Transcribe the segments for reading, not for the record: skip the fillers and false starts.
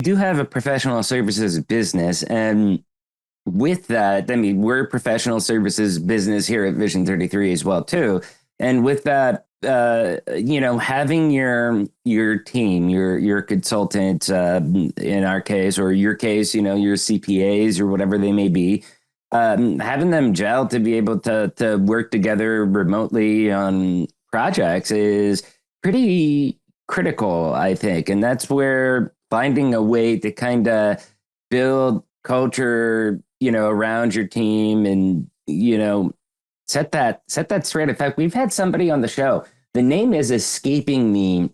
Do have a professional services business, and with that, I mean, we're a professional services business here at Vision 33 as well too. And with that, having your team, your consultant, in our case, or your case, your CPAs or whatever they may be, having them gel to be able to work together remotely on projects is pretty critical, I think. And that's where finding a way to kind of build culture, around your team and, set that straight. In fact, we've had somebody on the show. The name is escaping me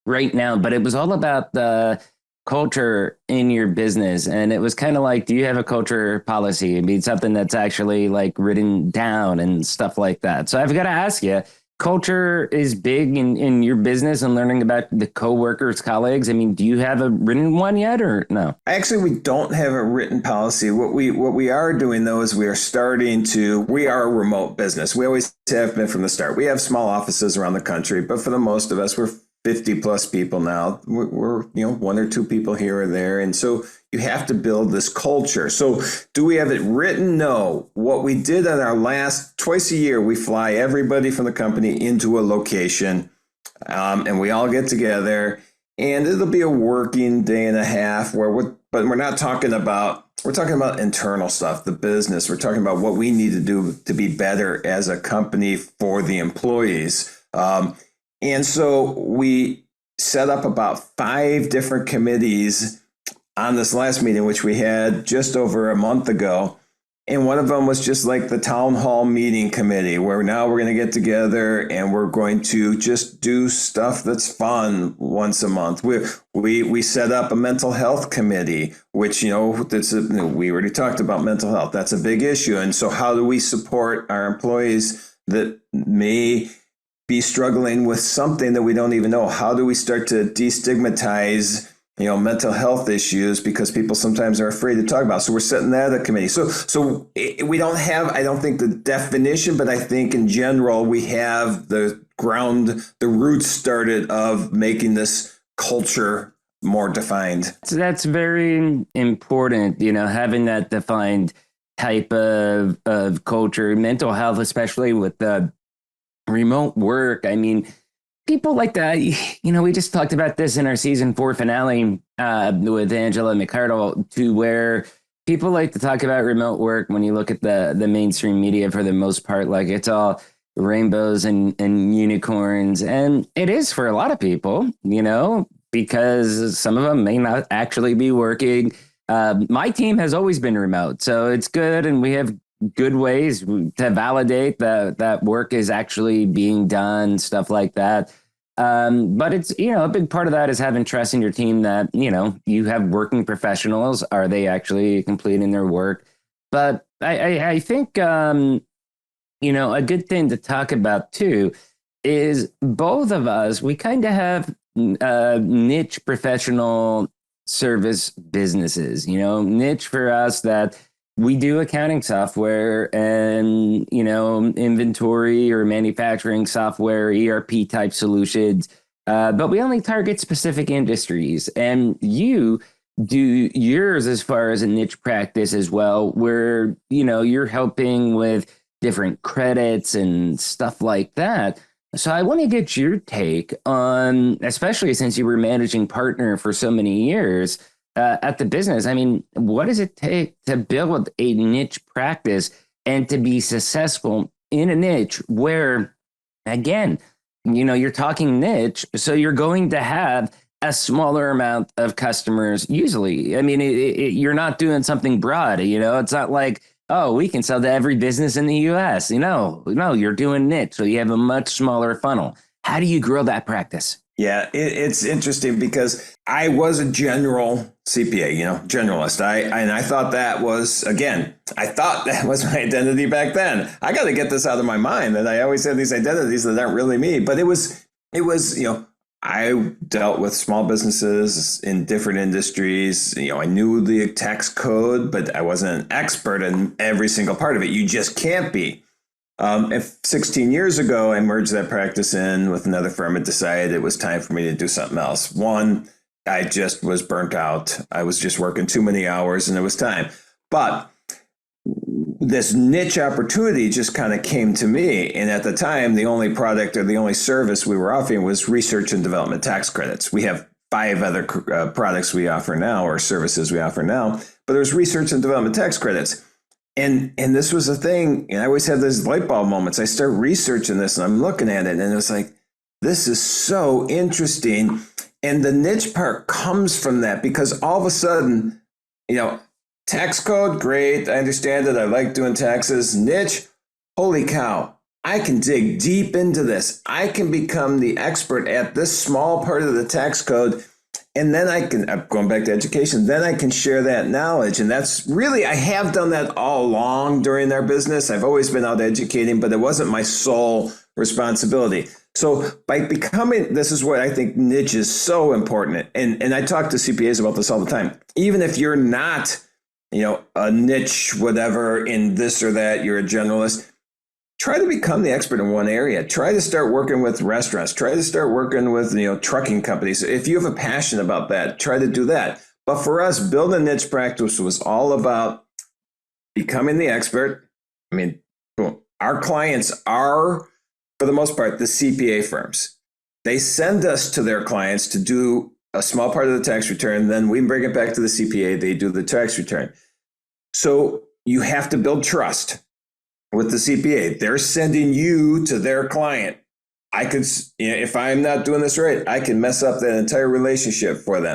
right now, but it was all about the culture in your business. And it was kind of like, do you have a culture policy? I mean, something that's actually like written down and stuff like that. So I've got to ask you, culture is big in your business and learning about the coworkers, colleagues. I mean, do you have a written one yet or no? Actually, we don't have a written policy. What we are doing though is we are a remote business. We always have been from the start. We have small offices around the country, but for the most of us, we're 50 plus people now. We're one or two people here or there, and so you have to build this culture. So do we have it written? No. What we did on our last twice a year, we fly everybody from the company into a location, and we all get together. And it'll be a working day and a half but we're not talking about, we're talking about internal stuff, the business. We're talking about what we need to do to be better as a company for the employees. And so we set up about 5 different committees on this last meeting, which we had just over a month ago. And one of them was just like the town hall meeting committee, where now we're going to get together and we're going to just do stuff that's fun once a month. We set up a mental health committee, which, we already talked about mental health. That's a big issue. And so how do we support our employees that may be struggling with something that we don't even know? How do we start to destigmatize mental health issues, because people sometimes are afraid to talk about. So we're setting that a committee. So we don't have, I don't think, the definition, but I think in general we have the roots started of making this culture more defined. So that's very important, having that defined type of culture, mental health, especially with the remote work. I mean, people like that, we just talked about this in our season 4 finale with Angela McCardle, to where people like to talk about remote work. When you look at the mainstream media, for the most part, like it's all rainbows and unicorns. And it is for a lot of people, because some of them may not actually be working. My team has always been remote, so it's good. And we have good ways to validate that work is actually being done, stuff like that. But it's, a big part of that is having trust in your team that, you have working professionals. Are they actually completing their work? But I think, a good thing to talk about too is both of us, we kind of have niche professional service businesses, niche for us that we do accounting software and, inventory or manufacturing software, ERP type solutions. But we only target specific industries. And you do yours as far as a niche practice as well, where, you're helping with different credits and stuff like that. So I want to get your take on, especially since you were managing partner for so many years, at the business. I mean, what does it take to build a niche practice and to be successful in a niche where, again, you're talking niche, so you're going to have a smaller amount of customers usually. I mean, you're not doing something broad, it's not like, oh, we can sell to every business in the US. No, you're doing niche, so you have a much smaller funnel. How do you grow that practice? Yeah, it's interesting because I was a general CPA, generalist. I thought that was, again, I thought that was my identity back then. I got to get this out of my mind that I always had these identities that aren't really me. But it was, I dealt with small businesses in different industries. I knew the tax code, but I wasn't an expert in every single part of it. You just can't be. If 16 years ago, I merged that practice in with another firm and decided it was time for me to do something else. One, I just was burnt out. I was just working too many hours and it was time. But this niche opportunity just kind of came to me. And at the time, the only product or the only service we were offering was research and development tax credits. We have 5 other products we offer now or services we offer now, but there's research and development tax credits. And this was a thing. And I always have those light bulb moments. I start researching this and I'm looking at it and it's like, this is so interesting. And the niche part comes from that because all of a sudden, tax code, great. I understand it. I like doing taxes. Niche, holy cow. I can dig deep into this. I can become the expert at this small part of the tax code. And then I'm going back to education, then I can share that knowledge. And that's really, I have done that all along during our business. I've always been out educating, but it wasn't my sole responsibility. So by becoming, this is what I think niche is so important. And I talk to CPAs about this all the time. Even if you're not, a niche, whatever in this or that, you're a generalist, try to become the expert in one area. Try to start working with restaurants. Try to start working with, trucking companies. If you have a passion about that, try to do that. But for us, building a niche practice was all about becoming the expert. I mean, our clients are, for the most part, the CPA firms. They send us to their clients to do a small part of the tax return. Then we bring it back to the CPA. They do the tax return. So you have to build trust with the CPA. They're sending you to their client. I could, if I'm not doing this right, I can mess up that entire relationship for them.